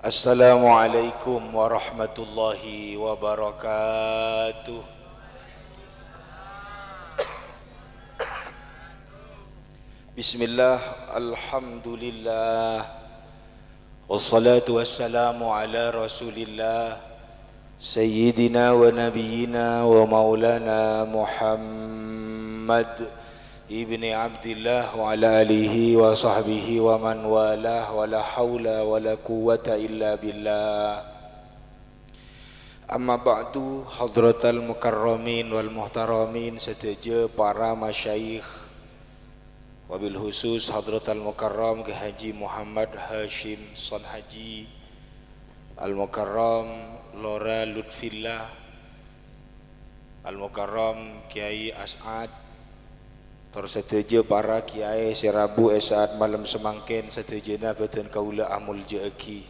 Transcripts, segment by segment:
Assalamualaikum warahmatullahi wabarakatuh. Bismillah, alhamdulillah, wassalatu wassalamu ala rasulillah Sayyidina wa nabiyina wa maulana Muhammad ibni Abdillah wa ala alihi wa sahbihi wa man walah wa la hawla wa la quwwata illa billah. Amma ba'du, hadratal mukarramin wal muhtaramin seteja para masyayikh, wabil khusus hadratal mukarram ke Haji Muhammad Hashim Son Haji Al-Mukarram Lora Lutfillah, Al-Mukarram Kiai As'ad, tersetuju para kiai serabu saat malam semangkin setujuna betul kaula amul jaaki.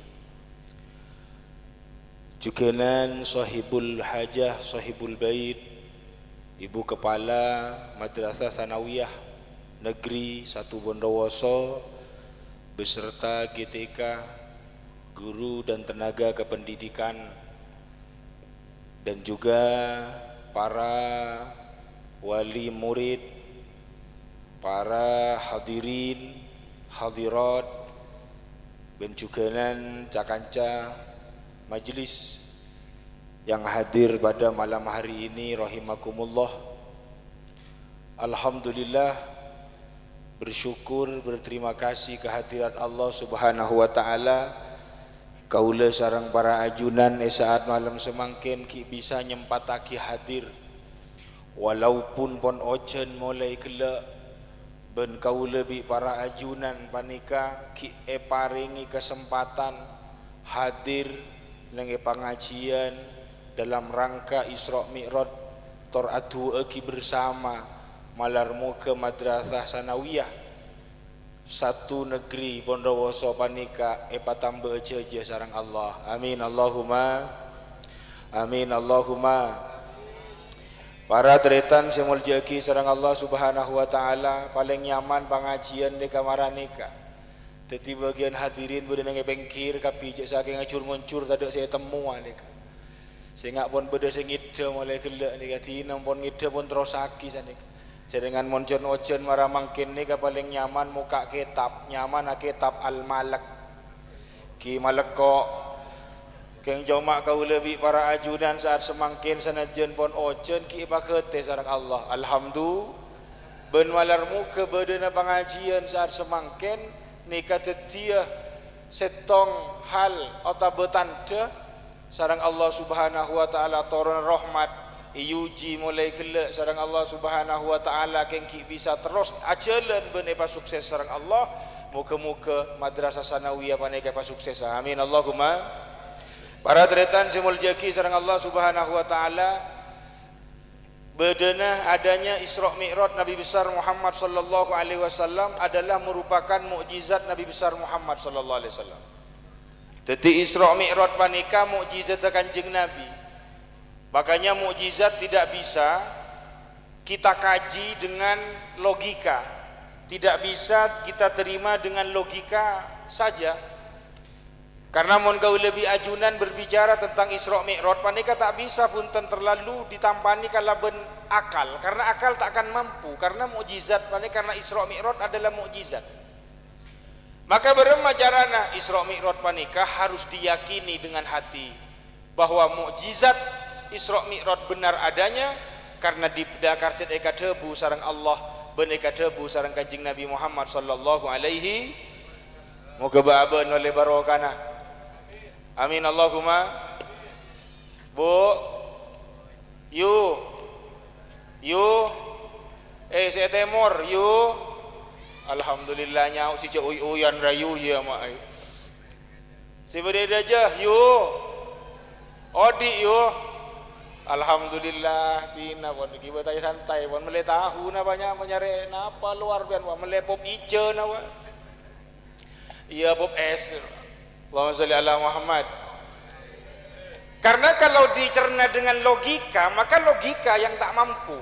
Jukenan sahibul hajah, sahibul bait, ibu kepala Madrasah Sanawiyah Negeri 1 Bondowoso beserta GTK, guru dan tenaga kependidikan, dan juga para wali murid, para hadirin, hadirat, bencukenan cakanca majlis yang hadir pada malam hari ini rahimakumullah. Alhamdulillah, bersyukur, berterima kasih kehadirat Allah Subhanahu wa taala. Kaula sareng para ajunan saat malam semangkin ki bisa nyempataki hadir walaupun pon ojen mulai kelak. Ben kaula bi para ajunan panika ki paringi kesempatan hadir lenge pengajian dalam rangka Isra Mi'raj tor atu eki bersama malarmu ke Madrasah Sanawiyah 1 Negeri Bondowoso panika patamba jeje sareng Allah. Amin Allahumma amin Allahumma. Para tretan semul jeki sareng Allah Subhanahu wa taala paling nyaman pengajian di kamar nika. Teti bagian hadirin beureun nge bengkir kapi cek saking ngacur muncur tadi saya temu nika. Sehingga pun beda sing ngide mulai gelek nika dina pun ngide pun terus saki sanika. Jaringan moncon ojen marah mangkin nika paling nyaman muka kitab, nyaman kitab Al-Malak. Ki maleko keng jomak kau lebih para ajudan saat semangkin sanajen pon ojen ki pakete sareng Allah. Alhamdulillah ben walarmu ke bedena pengajian saat semangkin nika tetia setong hal otabetan de sareng Allah Subhanahu wa taala turun rahmat iuji mulai gelek sareng Allah Subhanahu wa taala kengki bisa terus ajalan ben epa sukses sareng Allah. Muga-muga Madrasah Sanawiyah paneka epa sukses. Amin Allahumma. Para tretan semul jeki sareng Allah Subhanahu wa taala, bedana adanya Isra Mi'raj Nabi besar Muhammad sallallahu alaihi wasallam adalah merupakan mukjizat Nabi besar Muhammad sallallahu alaihi wasallam. Dadi Isra Mi'raj panika mukjizat Kanjeng Nabi. Makanya mukjizat tidak bisa kita kaji dengan logika, tidak bisa kita terima dengan logika saja. Karena mun kau lebih ajunan berbicara tentang Isra Mi'raj panika tak bisa punten terlalu ditampani kalaben akal, karena akal tak akan mampu. Karena mukjizat panika, karena Isra Mi'raj adalah mukjizat. Maka berema carana Isra Mi'raj panika harus diyakini dengan hati bahwa mukjizat Isra Mi'raj benar adanya karena didakar cet eka debu sareng Allah ben eka debu sareng Kanjeng Nabi Muhammad sallallahu alaihi. Moga baabeun oleh barokana. Amin Allahumma. Bu yu saya temor yu. Alhamdulillah nyau si cek uyan rayu ya mak. Si bereda aja yu. Odi yu. Alhamdulillah tina pon iki bae santai pon mele tahu na banyak menyare napa luar bian wa mele pop ijo na wa. Iya pop es. Allahumma sholli ala Muhammad. Karena kalau dicerna dengan logika, maka logika yang tak mampu.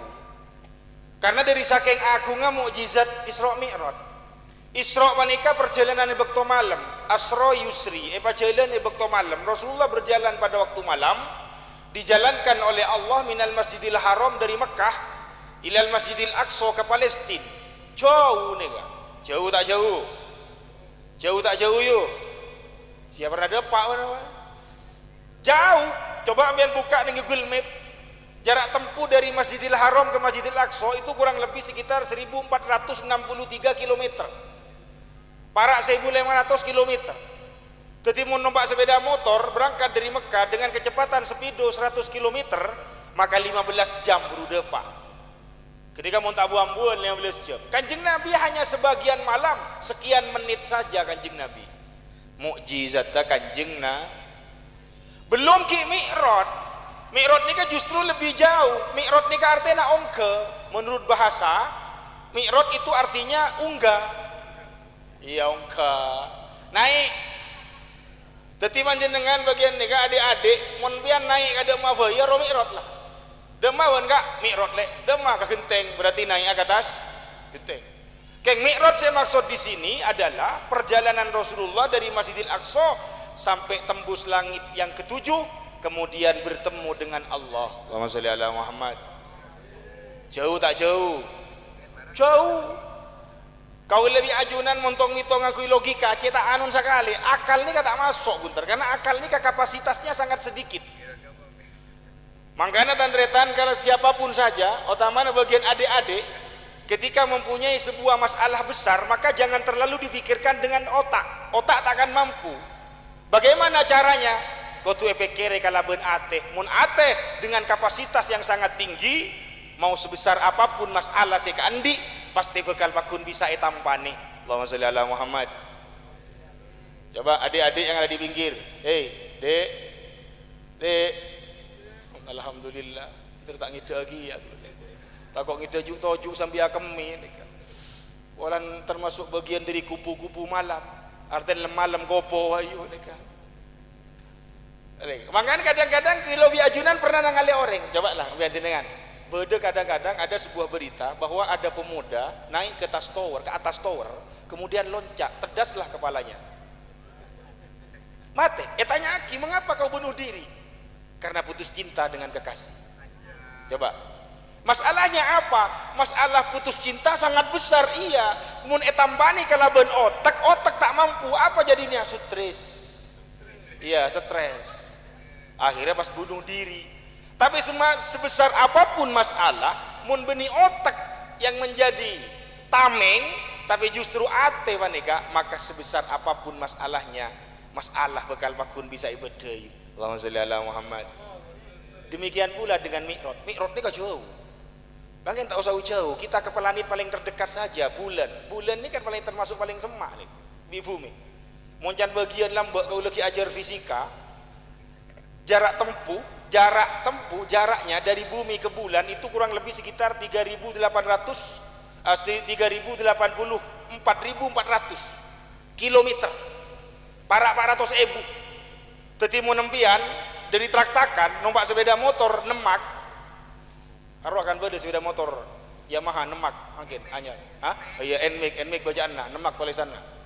Karena dari saking agungnya mukjizat Isra Mi'raj. Isra menika perjalanan bekto malam, asro yusri, perjalanan bekto malam. Rasulullah berjalan pada waktu malam, dijalankan oleh Allah minal Masjidil Haram dari Mekah ilal Masjidil Aqsa ke Palestina. Jauh nih, jauh tak jauh, jauh tak jauh yuk. Siapa ada pak? Jauh. Coba ambil buka nih Google Map. Jarak tempuh dari Masjidil Haram ke Masjidil Aqsa itu kurang lebih sekitar 1463 km. Parak 1500 km. Jadi mau numpak sepeda motor berangkat dari Mekah dengan kecepatan speedo 100 km maka 15 jam berudepa. Ketika mau tak buang-buang 15 jam. Kanjeng Nabi hanya sebagian malam, sekian menit saja kanjeng Nabi. Mukjizatnya kanjeng Nabi. Belum ki Mi'raj. Mi'raj ini kan justru lebih jauh. Mi'raj ini kan artinya ongke. Menurut bahasa, Mi'raj itu artinya unggah. Iya ongka naik. Teti panjenengan bagian nih adik-adik mun pian naik ada mah ya ro Mi'raj lah. Demawan kak Mi'raj lek demah ke genteng berarti naik ke atas genteng. Keng Mi'raj saya maksud di sini adalah perjalanan Rasulullah dari Masjidil Aqsa sampai tembus langit yang ketujuh kemudian bertemu dengan Allah. Allahumma sholli ala Muhammad. Jauh tak jauh? Jauh. Kau lebih ajunan montong mitong ngakui logika cetak anun sekali. Akal ini kata masuk bunter karena akal ini kapasitasnya sangat sedikit. Makanya tandretan kalau siapapun saja, utamanya bagian adik-adik, ketika mempunyai sebuah masalah besar maka jangan terlalu dipikirkan dengan otak. Otak tak akan mampu. Bagaimana caranya? Kau tuh epekere kalaben ateh. Mun ateh dengan kapasitas yang sangat tinggi, mau sebesar apapun masalah sekandi pasti bakal pakun bisa etampane. Allahumma sholli ala Muhammad. Coba adik-adik yang ada di pinggir, dek, alhamdulillah, tak ngide lagi ya. Tak kok ngide juk tojuk sambil akemi. Walan termasuk bagian dari kupu-kupu malam. Artinya malam gopo ayo nika. Makanya kadang-kadang kalau ajunan pernah nangali orang. Coba lah biar jenengan. Beda kadang-kadang ada sebuah berita bahwa ada pemuda naik ke atas tower, kemudian loncat, terdaslah kepalanya. Mate, tanya Aki, mengapa kau bunuh diri? Karena putus cinta dengan kekasih. Coba, masalahnya apa? Masalah putus cinta sangat besar, iya. Kemudian etambani kalaban otak tak mampu, apa jadinya? Stres. Iya, stres. Akhirnya pas bunuh diri. Tapi sebesar apapun masalah, mun beni otak yang menjadi tameng, tapi justru ate wanita, maka sebesar apapun masalahnya, masalah bakal pakun bisa ibadai. Allahumma sholli ala Muhammad. Demikian pula dengan Mi'raj. Mi'raj ini kan jauh. Bahkan tak usah jauh, kita ke planet paling terdekat saja, bulan. Bulan ini kan paling termasuk paling semak nih, di bumi. Moncan bagian lambak kau lagi ajar fisika, jaraknya dari bumi ke bulan itu kurang lebih sekitar 3.400 kilometer. Para 400.000. Tetimu nempian dari traktakan numpak sepeda motor nemak. Karo akan beda sepeda motor Yamaha nemak mungkin hanya. Iya Nmax bacaanna nemak tulisanna.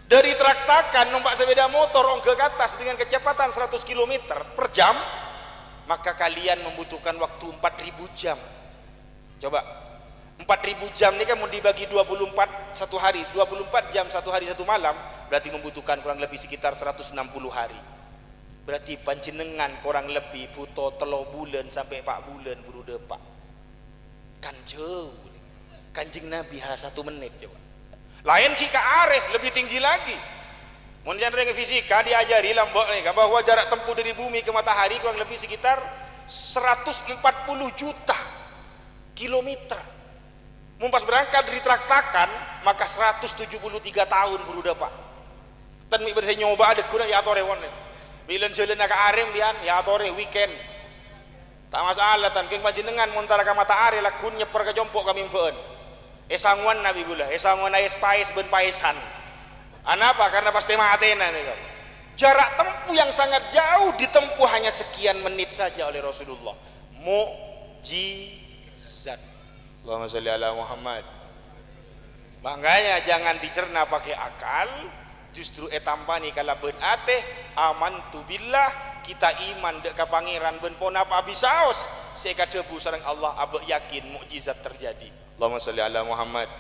Dari traktakan numpak sepeda motor ongke ke atas dengan kecepatan 100 km per jam, maka kalian membutuhkan waktu 4.000 jam. Coba 4.000 jam ini kan mau dibagi 24 satu hari, 24 jam satu hari satu malam, berarti membutuhkan kurang lebih sekitar 160 hari. Berarti panjenengan kurang lebih butuh 3 bulan sampai 4 bulan buru depak. Kan jauh. Kanjeng Nabi 1 menit coba. Lain kita areh lebih tinggi lagi. Menurut dengan fisika diajari lambok nih bahwa jarak tempuh dari bumi ke matahari kurang lebih sekitar 140 juta kilometer. Mumpas berangkat dari traktakan maka 173 tahun buru dapat. Tan mi bersih nyoba ada kurang ya atore won. Bilen jalan ke arem lian ya atore weekend. Tak masalah tan keng panjenengan muntara ka matahari lakun nyeper ke jompok kami mpeun. Esangwan nabi gula, esangwan ayes pais ben paisan. Anapa? Karena pasti matena nih. Jarak tempuh yang sangat jauh ditempuh hanya sekian menit saja oleh Rasulullah. Mukjizat. Allahumma sholli ala Muhammad. Makanya jangan dicerna pakai akal, justru etampani kala ben ate amantu billah, kita iman dek ka pangeran ben pon apa bisaos seka debu sareng Allah abek yakin mukjizat terjadi. Allahumma sholli ala Muhammad.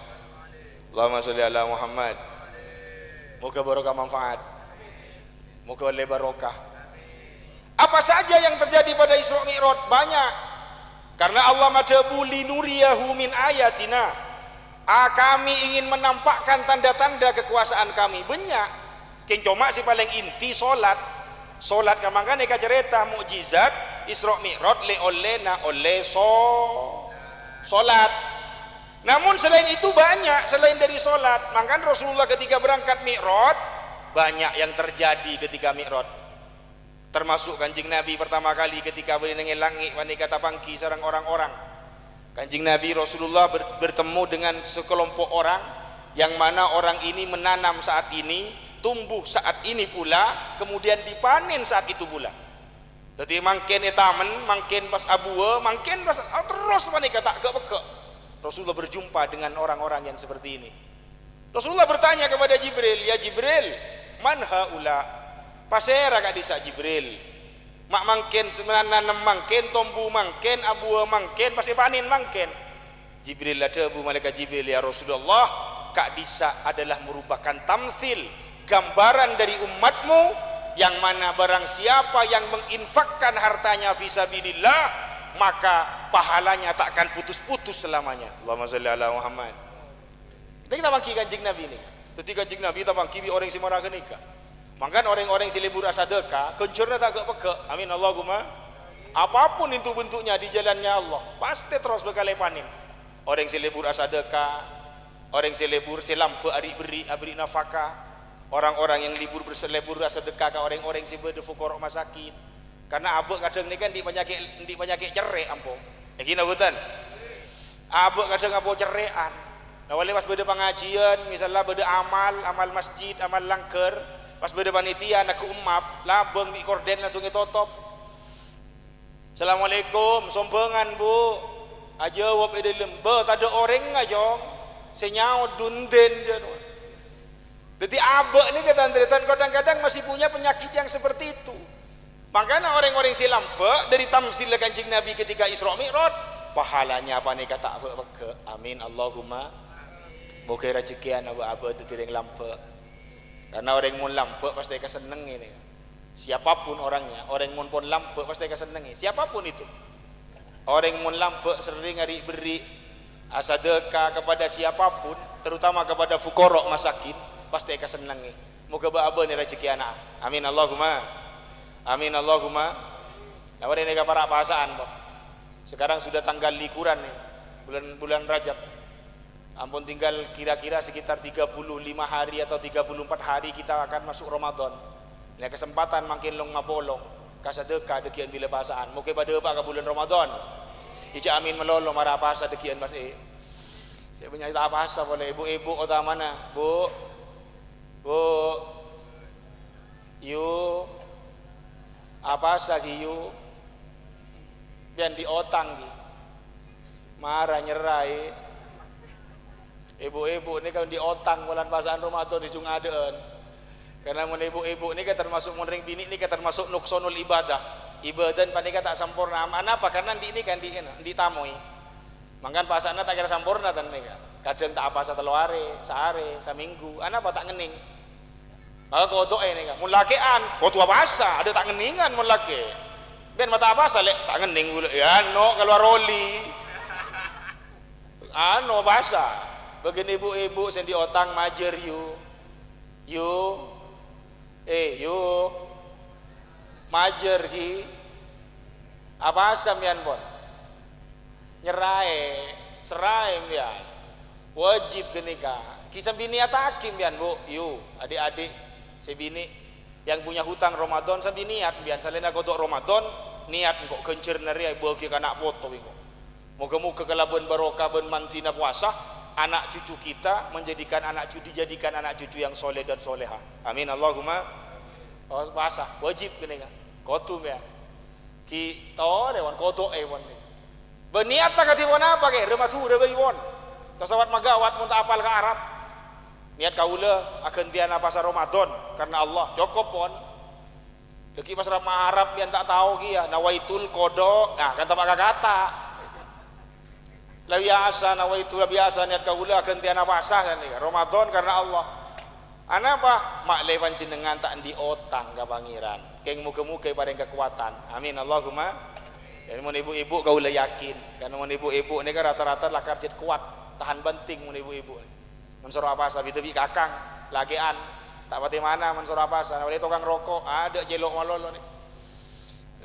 Allahumma sholli ala Muhammad. Moga barokah manfaat. Moga oleh barokah. Apa saja yang terjadi pada Isra Mi'raj? Banyak. Karena Allah madebu linuriyahu min ayatina. Kami ingin menampakkan tanda-tanda kekuasaan kami. Banyak. King cuma si paling inti solat. Solat kamangkan eka cerita mukjizat Isra Mi'raj le oleh solat. Namun selain itu banyak selain dari solat. Makanya Rasulullah ketika berangkat Mi'raj banyak yang terjadi ketika Mi'raj. Termasuk Kanjeng Nabi pertama kali ketika bernengel langit wanita kata pangki sareng orang-orang. Kanjeng Nabi Rasulullah bertemu dengan sekelompok orang yang mana orang ini menanam saat ini, tumbuh saat ini pula, kemudian dipanen saat itu pula. Jadi mangken etamen, mangken pas abua, mangken pas terus wanita tak ke. Rasulullah berjumpa dengan orang-orang yang seperti ini. Rasulullah bertanya kepada Jibril, ya Jibril, man haula? Pasera kak disa Jibril. Mak mangken sebenarnya mangken, tombu mangken, abu mangken, masih panin mangken. Jibril ada bu malaikat Jibril, ya Rasulullah, kak disa adalah merupakan tamsil, gambaran dari umatmu yang mana barang siapa yang menginfakkan hartanya fisabilillah maka pahalanya tak akan putus-putus selamanya. Allahumma sholli ala Muhammad. Kita bangki Kanjeng Nabi ini. Ketika Kanjeng Nabi kita bangki orang si marah kenika. Mangkan orang-orang si libur asadeka, kencurnya tak peke. Amin Allahumma. Apapun itu bentuknya di jalannya Allah, pasti terus bakal panin. Orang si libur asadeka, orang si libur selampe ari beri abri nafkah. Orang-orang yang libur berselebur asadeka ka orang-orang si berde fuqara masakin. Karena abek kadang ni kan di penyakit cerai ampo. Gini betul. Abek kadang ampo cerean. Nah, wali pas berde pengajian, misalnya berde amal masjid, amal langker. Pas berde panitia nak umap, labeng di korden langsung ditotop. Assalamualaikum, sombengan bu. Aja wap ide lembe, tak ada orang ngajong. Senyau dunden je. Jadi abek ni kadang-kadang masih punya penyakit yang seperti itu. Makanya orang-orang silampe dari tamsil Kanjeng Nabi ketika Isra Mi'raj, pahalanya apa nih kata abek. Amin Allahumma. Moga rezekian abek itu tidak lampe. Karena orang mun lampe pasti keseneng ini. Siapapun orangnya, orang mun pun lampe pasti keseneng. Siapapun itu. Orang mun lampe sering hari beri sedekah kepada siapapun, terutama kepada fuqara masakin, pasti keseneng. Moga abek ni rezeki anak. Amin Allahumma. Amin Allahumma. Nah, ini para bahasaan, Pak. Sekarang sudah tanggal likuran nih. Bulan Rajab. Ampun tinggal kira-kira sekitar 35 hari atau 34 hari kita akan masuk Ramadan. Ini kesempatan makin long mabolong kasadeka dekian bila bahasaan. Mungkin pada apa ke bulan Ramadan. Ija amin melolo marah bahasa dekian mas Saya punya tak bahasa boleh ibu-ibu kota mana? Bu. You apa sagi you? Biar diotang gi. Marah nyerai. Ibu-ibu ini kan diotang bulan pasaan Ramadan di Jungadean. Karena mun ibu-ibu ini kan termasuk munring bini ini kan termasuk nuksonul ibadah. Ibadah panika tak sempurna. Mana apa karena di ini kan di tamui. Mangkan pasana tak kira sempurna dan nika. Kadang tak apa satu hari, sehari, seminggu. Ana apa tak ngening. Maka kodok ini kan. Mun lakean, kau tua bahasa ada tak ngeningan mun lake. Ben mata apa lek tak ngening bulu. Ya no keluar roli. Ano bahasa. Begini ibu-ibu yang diotang majer you majer ki apa sampean pon nyerai serai pian wajib kenika kisah bini atakim pian bu you adik-adik sebini yang punya hutang Ramadan sambil niat pian salena kodok Ramadan niat kok kencer nari ibu ki anak foto bingo moga-moga kelabuan barokah ben mantina puasa anak cucu kita dijadikan anak cucu yang soleh dan soleha. Amin Allahumma. Oh bahasa wajib kene kan. Kotum ya. Kita dewan koto ewon. Berniat tak kati won apa ke? Rematu rebe won. Tasawat magawat mun apal ke Arab. niat kaula akan tiana pasar Ramadan karena Allah cukup pun deki pas Arab yang tak tahu kia nawaitul kodok nah kata pakai kata lah biasa nawaitul biasa niat kaula akan tiana pasar kan Ramadan karena Allah anapa mak lewan jenengan tak di otang ka pangeran keng muga-muga paring kekuatan amin Allahumma. Jadi mun ibu-ibu kaula yakin karena mun ibu-ibu ini kan rata-rata lakar jet kuat tahan banting mun ibu-ibu mun soro apa sa bitebi kakang lagean tak pati mana mun soro apa sa wali tukang rokok ada jelok malolo nih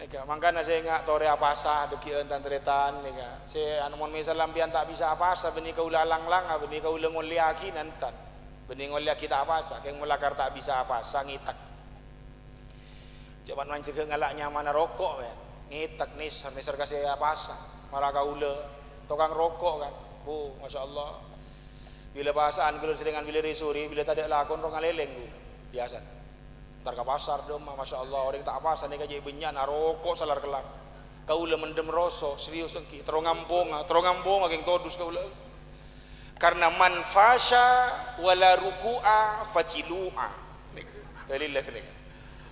nika mangkana saya ngak tore apa sa dekieun tantretan nika saya anu mun misal lampian tak bisa apa sa benih kaula lang-lang benih kaula ngoliaki nantan benih ngoliaki tak apa sa keng mulakar tak bisa apa sa ngitak jaman mancing ngalak nyaman rokok men ngitak nisar kasih apa sa malah kaula tukang rokok kan masya Allah bila pasaan kalau sedengan bila risuri bila tak ada lakon orang ngaleleng biasa ntar ke pasar dong masya Allah orang tak apa sana kaji benyan rokok salar kelar kaula mendem rosok serius engki terong ngampung yang todus kaula karena man fasya wala ruku'a facilu'a dalillah kena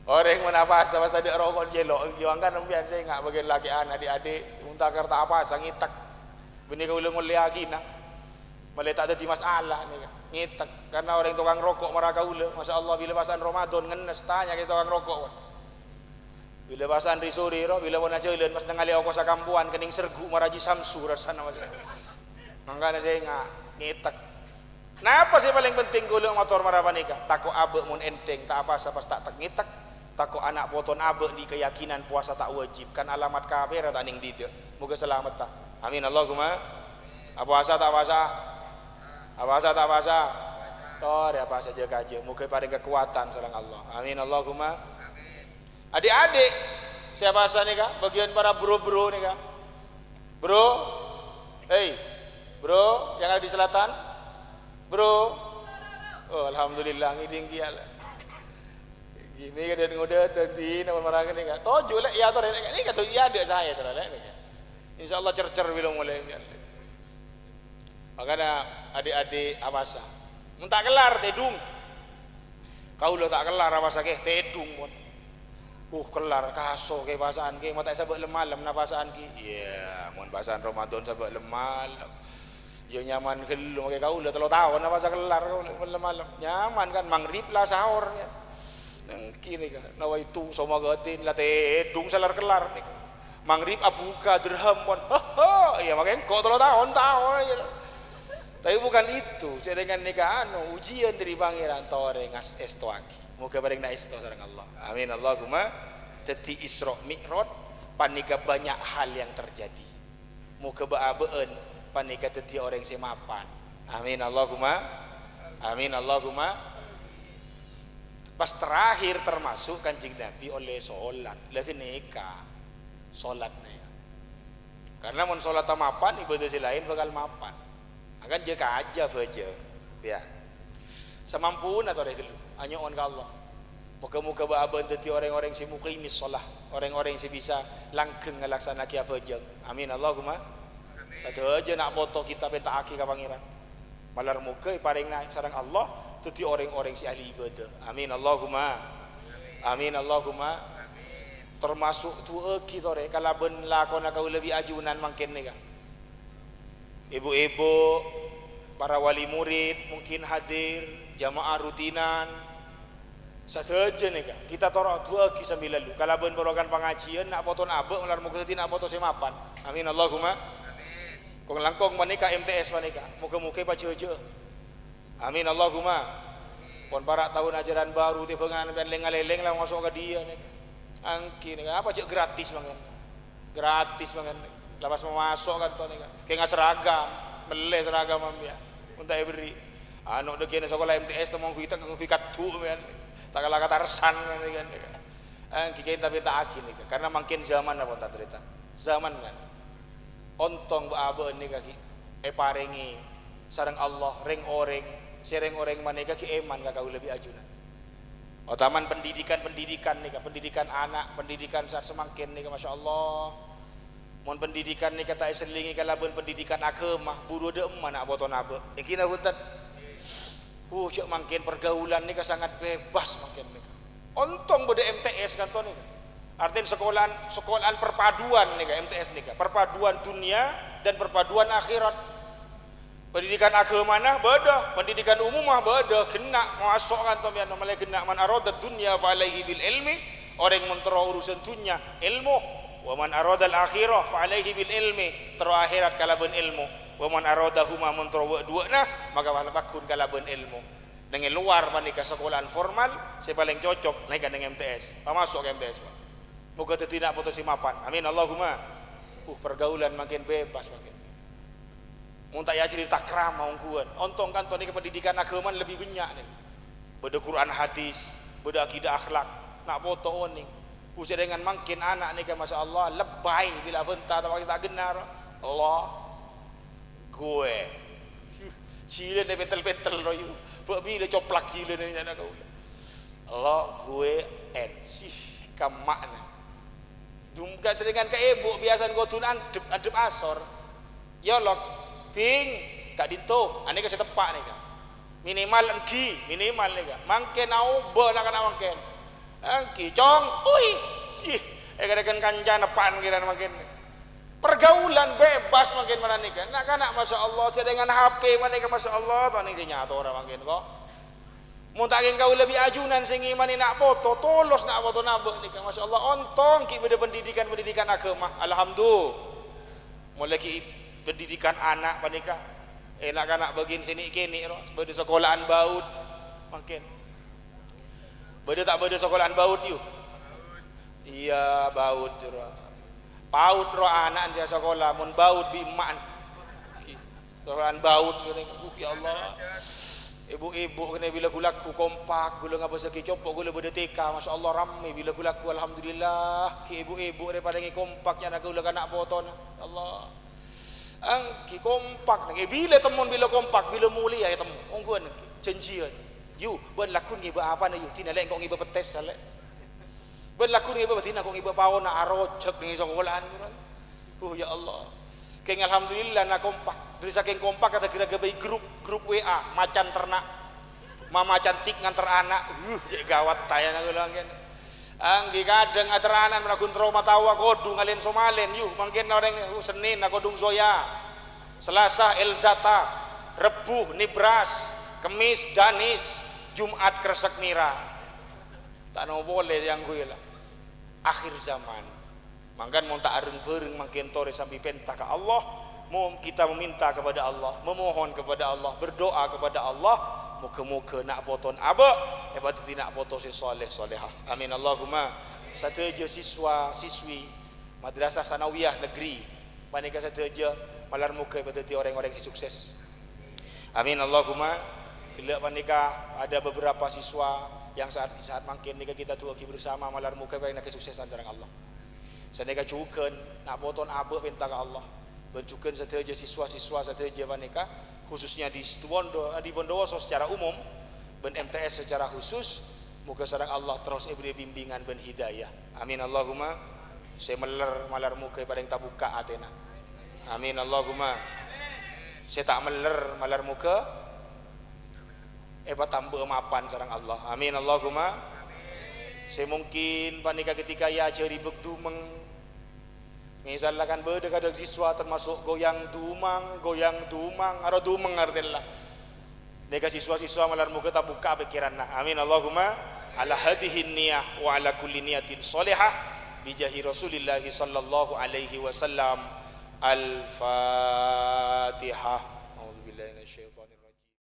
orang yang menafasa pas tadi rokok jelok juangkan nembian saya enggak bagian laki adik-adik muntakar tak apa sangitak benih kaula ngoliaki nah malah tak ada di masalah nih ngitak karena orang tukang rokok marah kaula masya Allah bila pasaan Ramadan ngenes tanya kita tukang rokok bila pasaan risuri roh bila wana jeuleun pas ningali oko sakampuan kening sergu maraji samsu rasana masya mangkana saya enggak ngitak napa sih paling penting kaula motor marah panika tako abe mun enteng tak apa pas tak ngitak tako anak poton abe di keyakinan puasa tak wajib kan alamat kafir tak ning dide moga selamat ta amin Allahumma puasa tak puasa tak puasa tor ya puasa jaga aja moga paling kekuatan sareng Allah amin Allahumma adik-adik siapa puasa nih kak bagian para bro-bro nih kak bro bro yang ada di selatan bro oh alhamdulillah ngiding kial gini kan dia ngoda tadi nama marang ni kan tojo lek ya tore ni kata iya ada saya tore lek ni insyaallah cercer bila mulai makanya adik-adik abasa mun tak kelar tedung kaula tak kelar abasa ke tedung pun kelar kaso ke pasaan ke mata sabak lemalem na pasaan ki iya mun pasaan Ramadan sabak lemalem yo nyaman gelu make kaula 3 tahun na pasal kelar kaula lemalem nyaman kan maghrib lah sahur ya kini kan nawaitu sama gatin late dung salar kelar nih maghrib abuka dirham pun iya makanya kok 3 tahun ya tapi bukan itu cedengan nikah ujian dari pangeran tore ngas esto aki moga bareng na esto sareng Allah amin Allahumma dadi Isra Mi'raj panika banyak hal yang terjadi moga baabeun panika dadi orang semapan amin Allahumma pas terakhir termasuk Kanjeng Nabi oleh sholat lagi nikah sholatnya karena mun sholat mapan ibadah si lain bakal mapan akan jaga aja aja ya semampuna atau dulu hanya on Allah muka-muka baaban dadi orang-orang si muqimis sholah orang-orang si bisa langgeng ngelaksanakan apa aja amin Allahumma satu aja nak foto kita penta aki ka pangeran malar muka paring naik sareng Allah dadi orang-orang si ahli ibadah amin Allahumma termasuk tuh kita re kalaben lakona kau lebih ajunan mangkin nih kan ibu-ibu para wali murid mungkin hadir jamaah rutinan sateje nih kan kita toro tuh sambil lalu kalaben borokan pengajian nak poton abe malar muka tadi nak foto semapan amin Allahumma kong langkong manika MTS manika muka-muka pajeje amin Allahumma pon para tahun ajaran baru tipengan dan lengaleleng lah masuk ke dia nih angki nih apa cek gratis banget lepas memasuk kan tuh nih kayak nggak seragam beli seragam ambia untuk beri anu dekian sekolah MTS temong kita ngikat tuh kan tak kalah kata resan kan angki kita tapi tak akin nih karena makin zaman apa tak cerita zaman kan ontong baabe nih kaki parengi sareng Allah ring oreng sereng orang maneka ki eman kakak lebih ajunan otaman pendidikan nih pendidikan anak pendidikan saat semakin nih masya Allah mon pendidikan nih kata selingi kalabun pendidikan agama buru de eman nak boton abe ingkina punten Cak mangkin pergaulan ni sangat bebas mangkin ni. Ontong beda MTS kan to ni. Artinya sekolahan perpaduan ni MTS ni, perpaduan dunia dan perpaduan akhirat. Pendidikan agama nah beda, pendidikan umum mah beda, kena masuk kan to biar normalnya kena man arada dunya fa alaihi bil ilmi, orang yang mentero urusan dunia ilmu, wa man arada al akhirah fa alaihi bil ilmi, tero akhirat kalaban ilmu, wa man arada huma mentero dua nah maka bakun kalaban ilmu. Dengan luar panika sekolahan formal saya paling cocok naik dengan MTS, masuk ke MTS Pak. Moga tidak putus mapan. Amin Allahumma. Pergaulan makin bebas makin. Muntah ya cerita krama ongkuan. Ontong kan tadi pendidikan agama lebih banyak nih. Beda Quran hadis, beda akidah akhlak. Nak foto nih. Usia dengan makin anak nih kan masya Allah lebay bila bentar tapi tak genar. Allah gue. Cile nih pentel royu. Bila coplak cile nih anak kau. Allah gue sih kamak nih. Dumka dengan ke ibu biasa gotun adep asor. Ya Allah ping kak dito ane ka setepak ni ka minimal engki minimal ni ka mangken au be nak kana mangken engki cong ui sih kadang kanjan apaan kira mangken pergaulan bebas mangken mana ni ka nak kana masyaallah dengan HP mana ka masyaallah to ning sinyata ora mangken kok mun tak kau lebih ajunan sing imani nak foto tolos nak foto nabek ni ka masyaallah ontong ki beda pendidikan agama alhamdulillah mulai ki pendidikan anak panika enak anak bagin sini kini beda sekolahan baut makin beda tak beda sekolahan baut yuk iya baut jero paut ro anak dia sekolah mun baut bi emak sekolahan baut ya Allah ibu-ibu kena bila gulaku kompak gula ngapa saki compok gula beda TK masyaallah ramai bila gulaku alhamdulillah ki ibu-ibu daripada ngi kompaknya nak gula anak foto Allah angki kompak nang bila temun bila kompak bila mulia ya temu ongkuan janjian yu ben lakun ngiba apa na yu tina lek kok ngiba petes sale ben lakun ngiba tina kok ngiba pawon na arojek ning sekolahan ya Allah keng alhamdulillah na kompak dari saking kompak kata kira gabai grup WA macan ternak mama cantik nganter anak gawat tayang ngulang kan anggi kadang ateranan menakun trauma tawa kodung alien somalen yuk mungkin orang Senin kodung zoya Selasa elzata Rebuh nibras Kemis danis Jumat kresek mira tak no boleh yang gue lah akhir zaman mangkan mau tak areng bereng makin tore sampai penta ke Allah mau kita meminta kepada Allah memohon kepada Allah berdoa kepada Allah muka-muka nak poton abak hebat tidak foto si soleh solehah amin Allahumma sateja siswa siswi madrasah sanawiyah negeri panika sateja malar muka hebat orang-orang si sukses amin Allahumma bila panika ada beberapa siswa yang saat makin nika kita tuh bersama malar muka panika kesuksesan jarang Allah saneka cukeun nak poton abak minta ke Allah bencukeun sateja siswa-siswa sateja panika khususnya di Bondowoso secara umum ben MTS secara khusus moga sareng Allah terus beri bimbingan ben hidayah amin Allahumma saya malar muka paling tak buka atena amin Allahumma saya tak malar muka tambah mapan sareng Allah amin Allahumma saya mungkin panika ketika ya jeri begdumeng misalnya kan beda kadang siswa termasuk goyang dumang atau dumeng artilah deka siswa-siswa malar muka tak buka pikiran amin Allahumma ala hadihin niyah wa ala kulli niyatin solehah bijahi Rasulillah sallallahu alaihi wasallam al-fatihah a'udzubillahi minasyaitonir